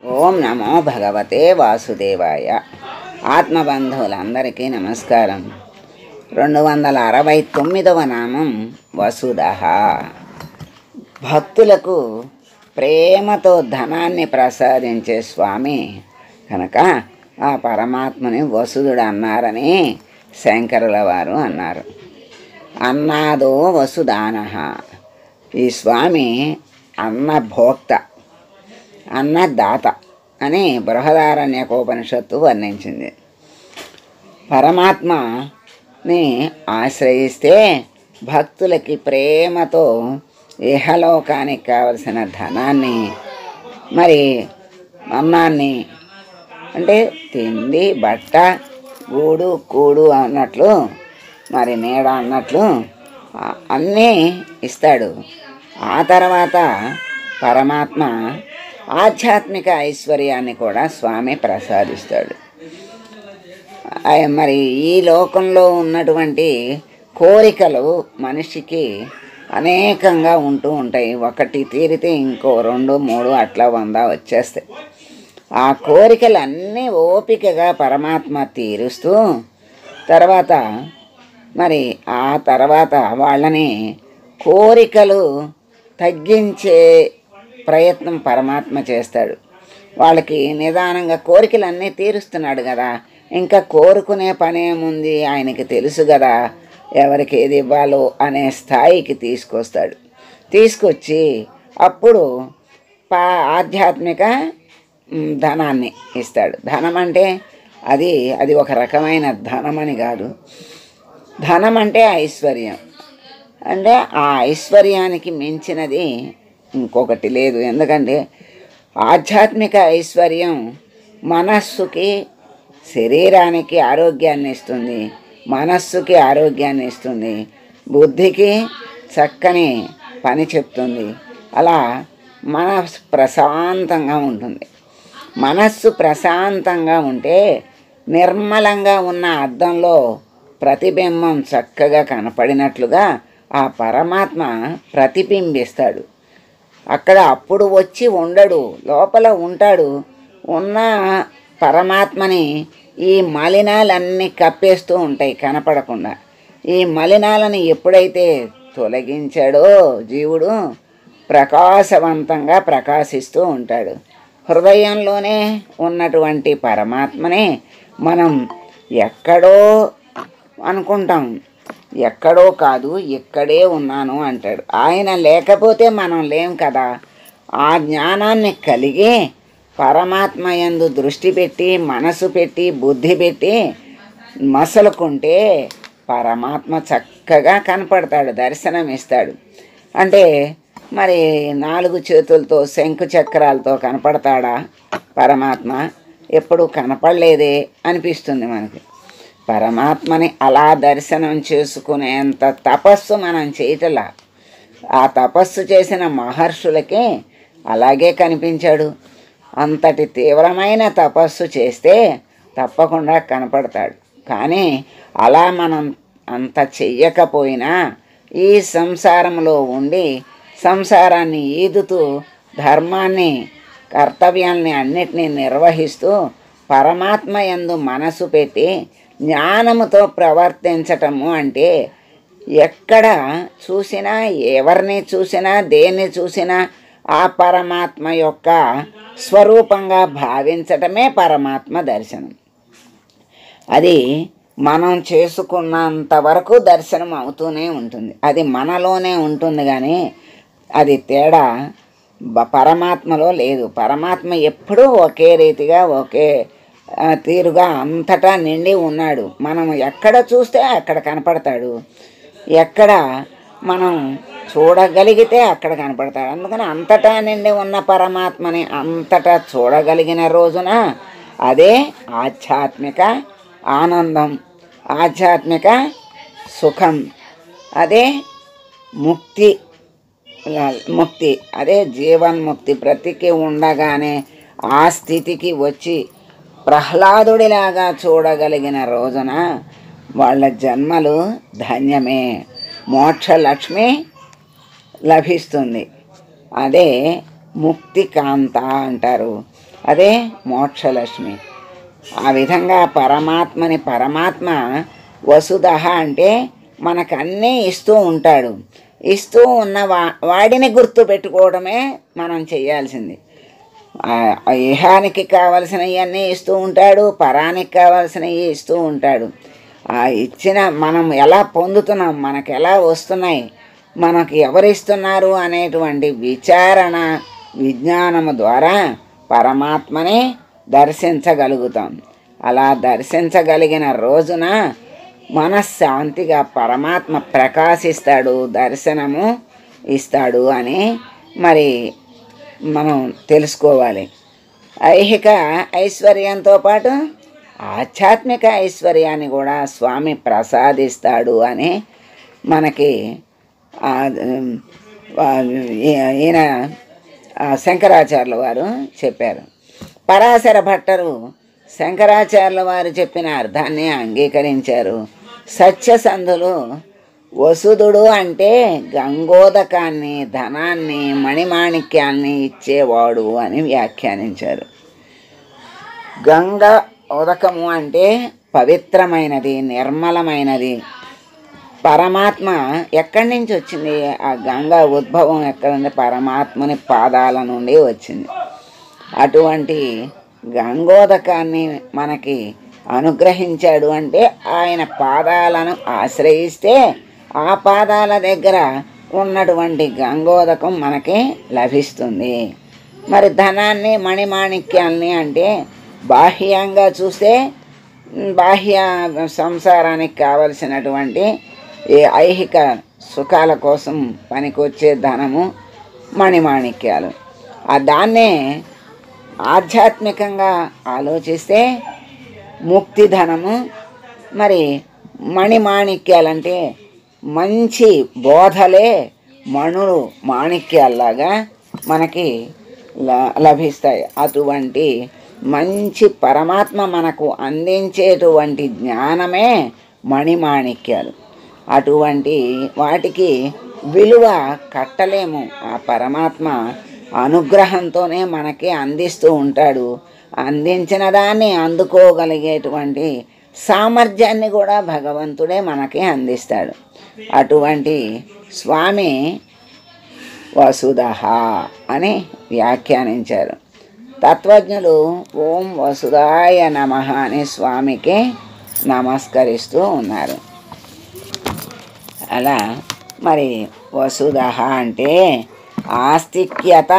ఓం నమో భగవతే వాసుదేవాయ. ఆత్మబంధువులందరికీ నమస్కారం. 269వ నామం వసుదః. భక్తులకు ప్రేమతో ధనాన్ని ప్రసాదించే స్వామి కనుక ఆ పరమాత్మని వసుదుడు అన్నారని శంకరుల వారు అన్నారు. అన్నాదో వసుదానః. ఈ స్వామి అన్నభోక్త, అన్నదాత అని బృహదారణ్యకోపనిషత్తు వర్ణించింది. పరమాత్మని ఆశ్రయిస్తే భక్తులకి ప్రేమతో ఇహలోకానికి కావలసిన ధనాన్ని, మరి అన్నాన్ని అంటే తిండి, బట్ట, గూడు, కూడు అన్నట్లు, మరి నీడ అన్నట్లు అన్నీ ఇస్తాడు. ఆ తర్వాత పరమాత్మ ఆధ్యాత్మిక ఐశ్వర్యాన్ని కూడా స్వామి ప్రసాదిస్తాడు. మరి ఈ లోకంలో ఉన్నటువంటి కోరికలు మనిషికి అనేకంగా ఉంటూ ఉంటాయి. ఒకటి తీరితే ఇంకో 2, 3 అట్లా 100 వచ్చేస్తాయి. ఆ కోరికలన్నీ ఓపికగా పరమాత్మ తీరుస్తూ తర్వాత మరి ఆ తర్వాత వాళ్ళని కోరికలు తగ్గించే ప్రయత్నం పరమాత్మ చేస్తాడు. వాళ్ళకి నిదానంగా కోరికలన్నీ తీరుస్తున్నాడు కదా, ఇంకా కోరుకునే పనేముంది, ఆయనకి తెలుసు కదా ఎవరికి ఏది ఇవ్వాలో అనే స్థాయికి తీసుకొస్తాడు. తీసుకొచ్చి అప్పుడు ఆధ్యాత్మిక ధనాన్ని ఇస్తాడు. ధనం అంటే అది ఒక రకమైన ధనమని కాదు. ధనం అంటే ఐశ్వర్యం. అంటే ఆ ఐశ్వర్యానికి మించినది ఇంకొకటి లేదు. ఎందుకంటే ఆధ్యాత్మిక ఐశ్వర్యం మనస్సుకి, శరీరానికి ఆరోగ్యాన్ని ఇస్తుంది, మనస్సుకి ఆరోగ్యాన్ని ఇస్తుంది, బుద్ధికి చక్కని పని చెప్తుంది. అలా మనస్సు ప్రశాంతంగా ఉంటుంది. మనస్సు ప్రశాంతంగా ఉంటే నిర్మలంగా ఉన్న అద్దంలో ప్రతిబింబం చక్కగా కనపడినట్లుగా ఆ పరమాత్మ ప్రతిబింబిస్తాడు. అక్కడ అప్పుడు వచ్చి ఉండడు, లోపల ఉంటాడు. ఉన్న పరమాత్మని ఈ మలినాలన్నీ కప్పేస్తూ ఉంటాయి కనపడకుండా. ఈ మలినాలను ఎప్పుడైతే తొలగించాడో జీవుడు ప్రకాశవంతంగా ప్రకాశిస్తూ ఉంటాడు. హృదయంలోనే ఉన్నటువంటి పరమాత్మని మనం ఎక్కడో అనుకుంటాం, ఎక్కడో కాదు ఇక్కడే ఉన్నాను అంటాడు. ఆయన లేకపోతే మనం లేం కదా. ఆ జ్ఞానాన్ని కలిగి పరమాత్మ యందు దృష్టి పెట్టి, మనసు పెట్టి, బుద్ధి పెట్టి మసలుకుంటే పరమాత్మ చక్కగా కనపడతాడు, దర్శనం ఇస్తాడు. అంటే మరి 4 చేతులతో శంకు చక్రాలతో కనపడతాడా పరమాత్మ? ఎప్పుడు కనపడలేదే అనిపిస్తుంది మనకి. పరమాత్మని అలా దర్శనం చేసుకునేంత తపస్సు మనం చేయటలా. ఆ తపస్సు చేసిన మహర్షులకి అలాగే కనిపించాడు. అంతటి తీవ్రమైన తపస్సు చేస్తే తప్పకుండా కనపడతాడు. కానీ అలా మనం అంత చెయ్యకపోయినా ఈ సంసారంలో ఉండి సంసారాన్ని ఈదుతూ ధర్మాన్ని, కర్తవ్యాల్ని అన్నిటినీ నిర్వహిస్తూ పరమాత్మ యందు మనసు పెట్టి జ్ఞానముతో ప్రవర్తించటము అంటే ఎక్కడ చూసినా, ఎవరిని చూసినా, దేన్ని చూసినా ఆ పరమాత్మ యొక్క స్వరూపంగా భావించటమే పరమాత్మ దర్శనం. అది మనం చేసుకున్నంత వరకు దర్శనం అవుతూనే ఉంటుంది. అది మనలోనే ఉంటుంది కానీ అది తేడా పరమాత్మలో లేదు. పరమాత్మ ఎప్పుడూ ఒకే రీతిగా, ఒకే తీరుగా అంతటా నిండి ఉన్నాడు. మనం ఎక్కడ చూస్తే అక్కడ కనపడతాడు, ఎక్కడ మనం చూడగలిగితే అక్కడ కనపడతాడు. అందుకని అంతటా నిండి ఉన్న పరమాత్మని అంతటా చూడగలిగిన రోజున అదే ఆధ్యాత్మిక ఆనందం, ఆధ్యాత్మిక సుఖం, అదే ముక్తి, అదే జీవన్ముక్తి. బ్రతికి ఉండగానే ఆ స్థితికి వచ్చి ప్రహ్లాదుడిలాగా చూడగలిగిన రోజున వాళ్ళ జన్మలు ధన్యమే, మోక్షలక్ష్మి లభిస్తుంది. అదే ముక్తికాంత అంటారు, అదే మోక్షలక్ష్మి. ఆ విధంగా పరమాత్మ వసుధ అంటే మనకన్నీ ఇస్తూ ఉంటాడు. ఇస్తూ ఉన్న వాడిని గుర్తు పెట్టుకోవడమే మనం చేయాల్సింది. ఇహానికి కావలసినవన్నీ ఇస్తూ ఉంటాడు, పరానికి కావలసినవి ఇస్తూ ఉంటాడు. ఇచ్చిన మనం ఎలా పొందుతున్నాం, మనకు ఎలా వస్తున్నాయి, మనకు ఎవరిస్తున్నారు అనేటువంటి విజ్ఞానము ద్వారా పరమాత్మని దర్శించగలుగుతాం. అలా దర్శించగలిగిన రోజున మనశ్శాంతిగా పరమాత్మ ప్రకాశిస్తాడు, దర్శనము ఇస్తాడు అని మరి మనం తెలుసుకోవాలి. ఐహిక ఐశ్వర్యంతో పాటు ఆధ్యాత్మిక ఐశ్వర్యాన్ని కూడా స్వామి ప్రసాదిస్తాడు అని మనకి ఈయన శంకరాచార్యుల వారు చెప్పారు. పరాశర భట్టరు శంకరాచార్యుల వారు చెప్పిన అర్థాన్ని అంగీకరించారు. సత్యసంధులు వసుధుడు అంటే గంగోదకాన్ని, ధనాన్ని, మణిమాణిక్యాన్ని ఇచ్చేవాడు అని వ్యాఖ్యానించారు. గంగ ఉదకము అంటే పవిత్రమైనది, నిర్మలమైనది. పరమాత్మ ఎక్కడి నుంచి వచ్చింది? ఆ గంగా ఉద్భవం ఎక్కడుంది? పరమాత్మని పాదాల నుండి వచ్చింది. అటువంటి గంగోదకాన్ని మనకి అనుగ్రహించాడు అంటే ఆయన పాదాలను ఆశ్రయిస్తే ఆ పాదాల దగ్గర ఉన్నటువంటి గంగోదకం మనకి లభిస్తుంది. మరి ధనాన్ని, మణిమాణిక్యాల్ని అంటే బాహ్యంగా చూస్తే బాహ్య సంసారానికి కావలసినటువంటి ఈ ఐహిక సుఖాల కోసం పనికొచ్చే ధనము, మణిమాణిక్యాలు. దాన్నే ఆధ్యాత్మికంగా ఆలోచిస్తే ముక్తి ధనము, మరి మణిమాణిక్యాలంటే మంచి బోధలే మణులు మాణిక్యాల్లాగా మనకి లభిస్తాయి. అటువంటి మంచి పరమాత్మ మనకు అందించేటువంటి జ్ఞానమే మణిమాణిక్యాలు. అటువంటి వాటికి విలువ కట్టలేము. ఆ పరమాత్మ అనుగ్రహంతోనే మనకి అందిస్తూ ఉంటాడు. అందించిన దాన్ని అందుకోగలిగేటువంటి సామర్థ్యాన్ని కూడా భగవంతుడే మనకి అందిస్తాడు. అటువంటి స్వామి వసుధ అని వ్యాఖ్యానించారు. తత్వజ్ఞులు ఓం వసుధాయ నమః అని స్వామికి నమస్కరిస్తూ ఉన్నారు. అలా మరి వసుధ అంటే ఆస్తిక్యత,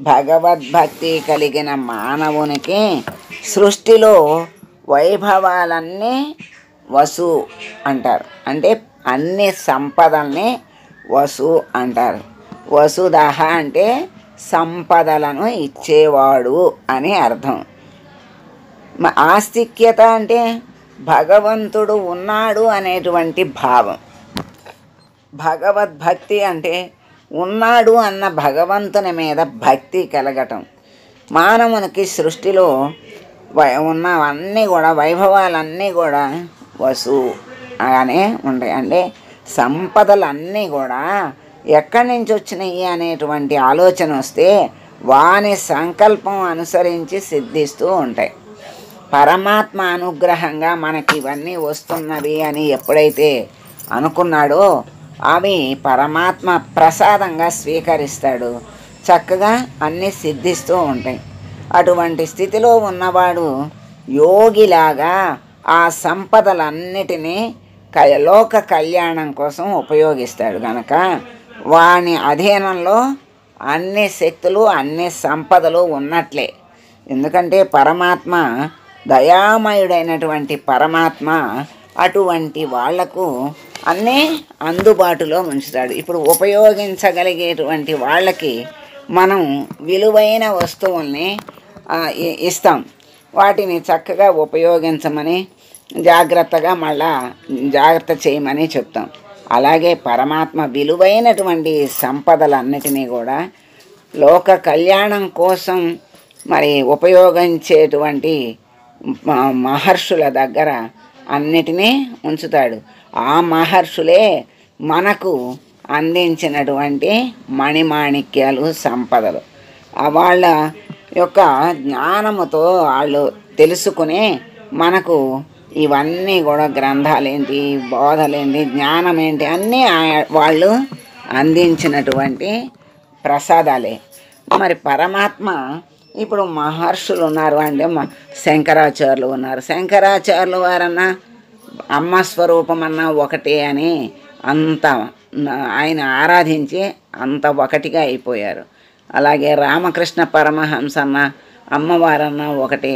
భగవద్భక్తి కలిగిన మానవునికి సృష్టిలో వైభవాలన్నీ వసు అంటారు. అంటే అన్ని సంపదల్ని వసు అంటారు. వసుధ అంటే సంపదలను ఇచ్చేవాడు అని అర్థం. ఆస్తిక్యత అంటే భగవంతుడు ఉన్నాడు అనేటువంటి భావం. భగవద్భక్తి అంటే ఉన్నాడు అన్న భగవంతుని మీద భక్తి కలగటం. మానవునికి సృష్టిలో ఉన్నవన్నీ కూడా, వైభవాలన్నీ కూడా వసు అనే ఉంటాయి. అంటే సంపదలన్నీ కూడా ఎక్కడి నుంచి వచ్చినాయి అనేటువంటి ఆలోచన వస్తే వాని సంకల్పం అనుసరించి సిద్ధిస్తూ ఉంటాయి. పరమాత్మ అనుగ్రహంగా మనకి ఇవన్నీ వస్తున్నవి అని ఎప్పుడైతే అనుకున్నాడో అవి పరమాత్మ ప్రసాదంగా స్వీకరిస్తాడు. చక్కగా అన్నీ సిద్ధిస్తూ ఉంటాయి. అటువంటి స్థితిలో ఉన్నవాడు యోగిలాగా ఆ సంపదలన్నిటినీ లోక కళ్యాణం కోసం ఉపయోగిస్తాడు. కనుక వాని అధీనంలో అన్ని శక్తులు, అన్ని సంపదలు ఉన్నట్లే. ఎందుకంటే పరమాత్మ దయామయుడైనటువంటి పరమాత్మ అటువంటి వాళ్లకు అన్నీ అందుబాటులో ఉంచుతాడు. ఇప్పుడు ఉపయోగించగలిగేటువంటి వాళ్ళకి మనం విలువైన వస్తువుల్ని ఇస్తాం. వాటిని చక్కగా ఉపయోగించమని, జాగ్రత్తగా జాగ్రత్త చేయమని చెప్తాం. అలాగే పరమాత్మ విలువైనటువంటి సంపదలన్నిటినీ కూడా లోక కళ్యాణం కోసం మరి ఉపయోగించేటువంటి మహర్షుల దగ్గర అన్నిటినీ ఉంచుతాడు. ఆ మహర్షులే మనకు అందించినటువంటి మణిమాణిక్యాలు, సంపదలు. వాళ్ళ యొక్క జ్ఞానముతో వాళ్ళు తెలుసుకుని మనకు ఇవన్నీ కూడా గ్రంథాలేంటి, బోధలేంటి, జ్ఞానం ఏంటి అన్నీ వాళ్ళు అందించినటువంటి ప్రసాదాలే. మరి పరమాత్మ ఇప్పుడు మహర్షులు ఉన్నారు అంటే శంకరాచార్యులు ఉన్నారు. శంకరాచార్యులు వారన్నా అమ్మ స్వరూపమన్నా ఒకటే అని అంత ఆయన ఆరాధించి అంత ఒకటిగా అయిపోయారు. అలాగే రామకృష్ణ పరమహంస అన్న అమ్మవారన్నా ఒకటే.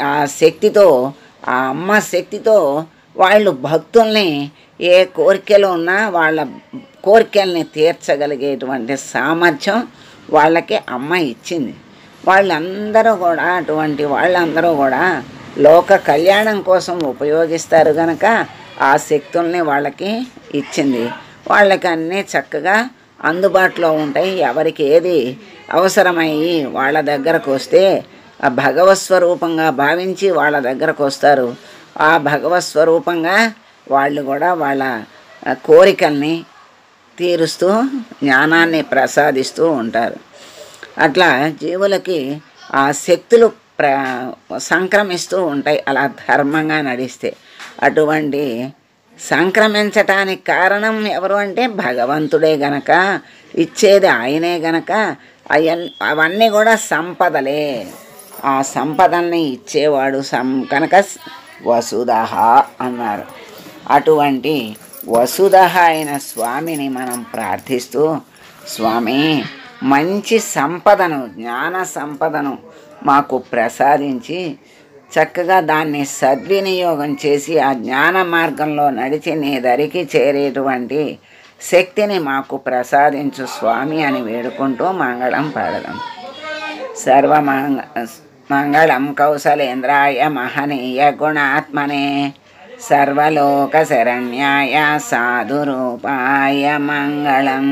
ఆ శక్తితో, ఆ అమ్మ శక్తితో వాళ్ళు భక్తుల్ని ఏ కోరికలు ఉన్నా వాళ్ళ కోరికల్ని తీర్చగలిగేటువంటి సామర్థ్యం వాళ్ళకి అమ్మ ఇచ్చింది. వాళ్ళందరూ కూడా అటువంటి వాళ్ళందరూ కూడా లోక కళ్యాణం కోసం ఉపయోగిస్తారు కనుక ఆ శక్తుల్ని వాళ్ళకి ఇచ్చింది. వాళ్ళకి అన్నీ చక్కగా అందుబాటులో ఉంటాయి. ఎవరికి ఏది అవసరమయ్యి వాళ్ళ దగ్గరకు వస్తే ఆ భగవత్ స్వరూపంగా భావించి వాళ్ళ దగ్గరకు వస్తారు. ఆ భగవత్ స్వరూపంగా వాళ్ళు కూడా వాళ్ళ కోరికల్ని తీరుస్తూ జ్ఞానాన్ని ప్రసాదిస్తూ ఉంటారు. అట్లా జీవులకి ఆ శక్తులు సంక్రమిస్తూ ఉంటాయి అలా ధర్మంగా నడిస్తే. అటువంటి సంక్రమించటానికి కారణం ఎవరు అంటే భగవంతుడే గనక, ఇచ్చేది ఆయనే గనక అవన్నీ కూడా సంపదలే. ఆ సంపదల్ని ఇచ్చేవాడు కనుక వసుధః అన్నారు. అటువంటి వసుధః అయిన స్వామిని మనం ప్రార్థిస్తూ, స్వామి మంచి సంపదను, జ్ఞాన సంపదను మాకు ప్రసాదించి చక్కగా దాన్ని సద్వినియోగం చేసి ఆ జ్ఞాన మార్గంలో నడిచి నీ దరికి చేరేటువంటి శక్తిని మాకు ప్రసాదించు స్వామి అని వేడుకుంటూ మంగళం పాడదాం. మంగళం కౌసలేంద్రాయ మహనీయ గుణాత్మనే సర్వలోక శరణ్యాయ సాధురూపాయ మంగళం.